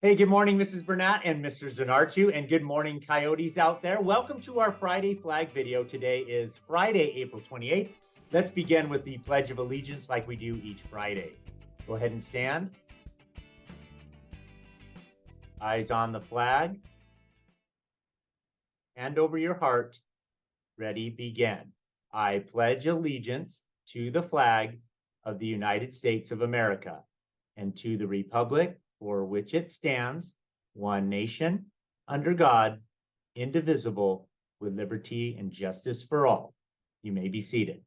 Hey, good morning, Mrs. Burnett and Mr. Zanartu, and good morning, Coyotes out there. Welcome to our Friday flag video. Today is Friday, April 28th. Let's begin with the Pledge of Allegiance like we do each Friday. Go ahead and stand. Eyes on the flag. Hand over your heart. Ready, begin. I pledge allegiance to the flag of the United States of America and to the republic for which it stands, one nation, under God, indivisible, with liberty and justice for all. You may be seated.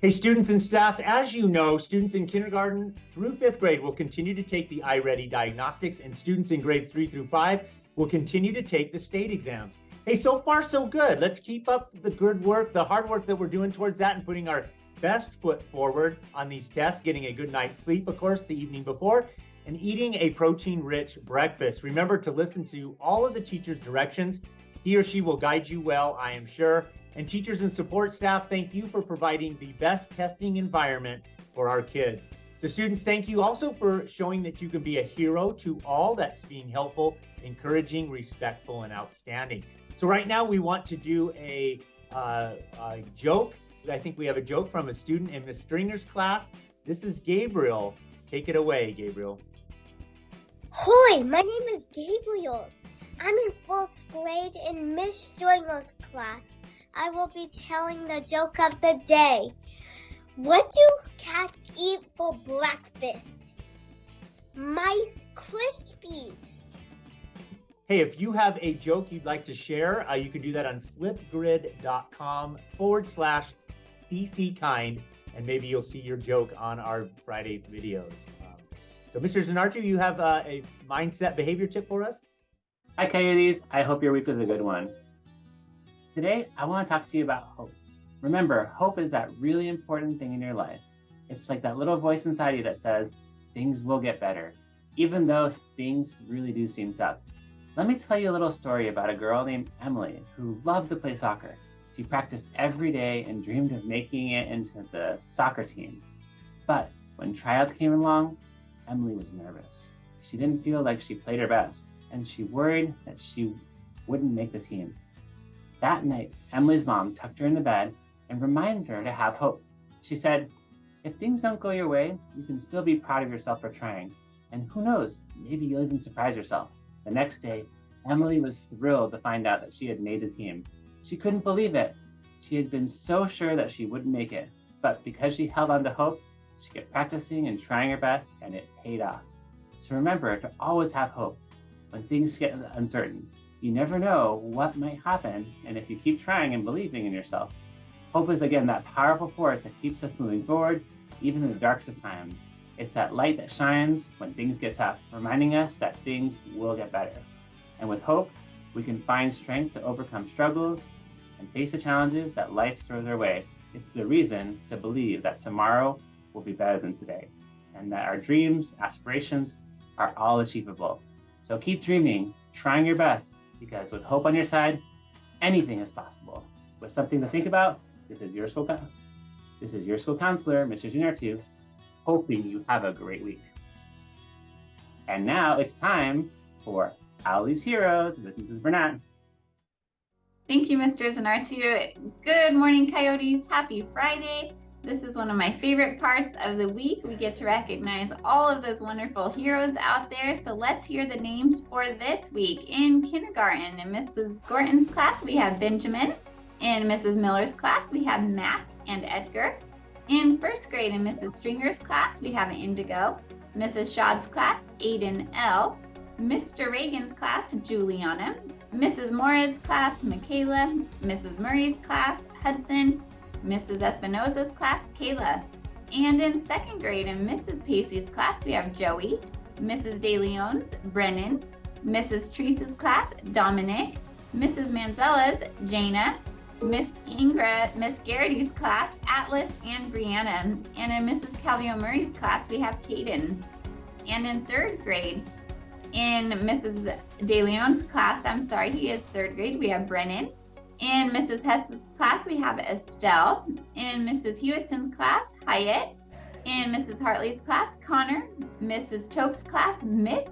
Hey, students and staff, as you know, students in kindergarten through 5th grade will continue to take the iReady diagnostics, and students in grades 3 through 5 will continue to take the state exams. Hey, so far so good. Let's keep up the good work, the hard work that we're doing towards that, and putting our best foot forward on these tests, getting a good night's sleep, of course, the evening before, and eating a protein-rich breakfast. Remember to listen to all of the teacher's directions. He or she will guide you well, I am sure. And teachers and support staff, thank you for providing the best testing environment for our kids. So students, thank you also for showing that you can be a hero to all. That's being helpful, encouraging, respectful, and outstanding. So right now we want to do a joke. I think we have a joke from a student in Miss Stringer's class. This is Gabriel. Take it away, Gabriel. Hi, my name is Gabriel. I'm in 4th grade in Miss Stringer's class. I will be telling the joke of the day. What do cats eat for breakfast? Mice Krispies. Hey, if you have a joke you'd like to share, you can do that on flipgrid.com/cckind, and maybe you'll see your joke on our Friday videos. So Mr. Zanartu, you have a mindset behavior tip for us? Hi, Coyotes. I hope your week was a good one. Today, I want to talk to you about hope. Remember, hope is that really important thing in your life. It's like that little voice inside you that says, things will get better, even though things really do seem tough. Let me tell you a little story about a girl named Emily who loved to play soccer. She practiced every day and dreamed of making it into the soccer team. But when tryouts came along, Emily was nervous. She didn't feel like she played her best, and she worried that she wouldn't make the team. That night, Emily's mom tucked her in the bed and reminded her to have hope. She said, if things don't go your way, you can still be proud of yourself for trying. And who knows, maybe you'll even surprise yourself. The next day, Emily was thrilled to find out that she had made the team. She couldn't believe it. She had been so sure that she wouldn't make it, but because she held on to hope, she kept practicing and trying her best, and it paid off. So remember to always have hope. When things get uncertain, you never know what might happen, and if you keep trying and believing in yourself, hope is again that powerful force that keeps us moving forward, even in the darkest of times. It's that light that shines when things get tough, reminding us that things will get better. And with hope, we can find strength to overcome struggles and face the challenges that life throws our way. It's the reason to believe that tomorrow will be better than today, and that our dreams, aspirations are all achievable. So keep dreaming, trying your best, because with hope on your side, anything is possible. With something to think about, this is your school counselor, Mr. Zanartu, hoping you have a great week. And now it's time for Allie's Heroes with Mrs. Burnett. Thank you, Mr. Zanartu. Good morning, Coyotes. Happy Friday. This is one of my favorite parts of the week. We get to recognize all of those wonderful heroes out there. So let's hear the names for this week. In kindergarten, in Mrs. Gorton's class, we have Benjamin. In Mrs. Miller's class, we have Matt and Edgar. In 1st grade, in Mrs. Stringer's class, we have Indigo. Mrs. Shod's class, Aiden L. Mr. Reagan's class, Juliana. Mrs. Morad's class, Michaela. Mrs. Murray's class, Hudson. Mrs. Espinosa's class, Kayla. And in 2nd grade, in Mrs. Pacey's class, we have Joey. Mrs. De Leon's, Brennan. Mrs. Treese's class, Dominic. Mrs. Manzella's, Jana. Miss Garrity's class, Atlas and Brianna. And in Mrs. Calvio Murray's class, we have Kaden. And in 3rd grade, in Mrs. De Leon's class, he is 3rd grade, we have Brennan. In Mrs. Hess's class, we have Estelle. In Mrs. Hewittson's class, Hyatt. In Mrs. Hartley's class, Connor. Mrs. Tope's class, Mick.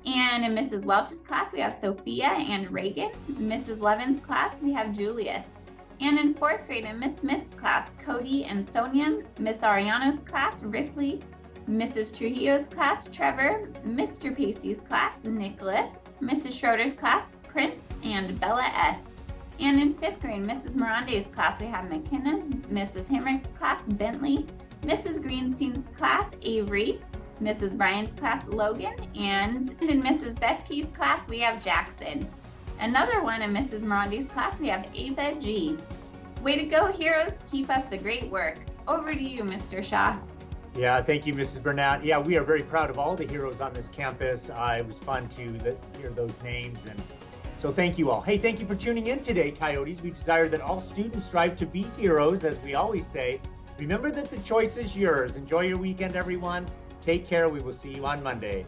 And in Mrs. Welch's class, we have Sophia and Reagan. Mrs. Levin's class, we have Julius. And in 4th grade, in Miss Smith's class, Cody and Sonia. Miss Ariano's class, Ripley. Mrs. Trujillo's class, Trevor. Mr. Pacey's class, Nicholas. Mrs. Schroeder's class, Prince and Bella S. And in 5th grade, Mrs. Mirande's class, we have McKenna. Mrs. Hemrick's class, Bentley. Mrs. Greenstein's class, Avery. Mrs. Bryan's class, Logan. And in Mrs. Bethke's class, we have Jackson. Another one in Mrs. Mirande's class, we have Ava G. Way to go, heroes. Keep up the great work. Over to you, Mr. Shaw. Yeah, thank you, Mrs. Burnett. Yeah, we are very proud of all the heroes on this campus. It was fun to hear those names, and so thank you all. Hey, thank you for tuning in today, Coyotes. We desire that all students strive to be heroes, as we always say. Remember that the choice is yours. Enjoy your weekend, everyone. Take care. We will see you on Monday.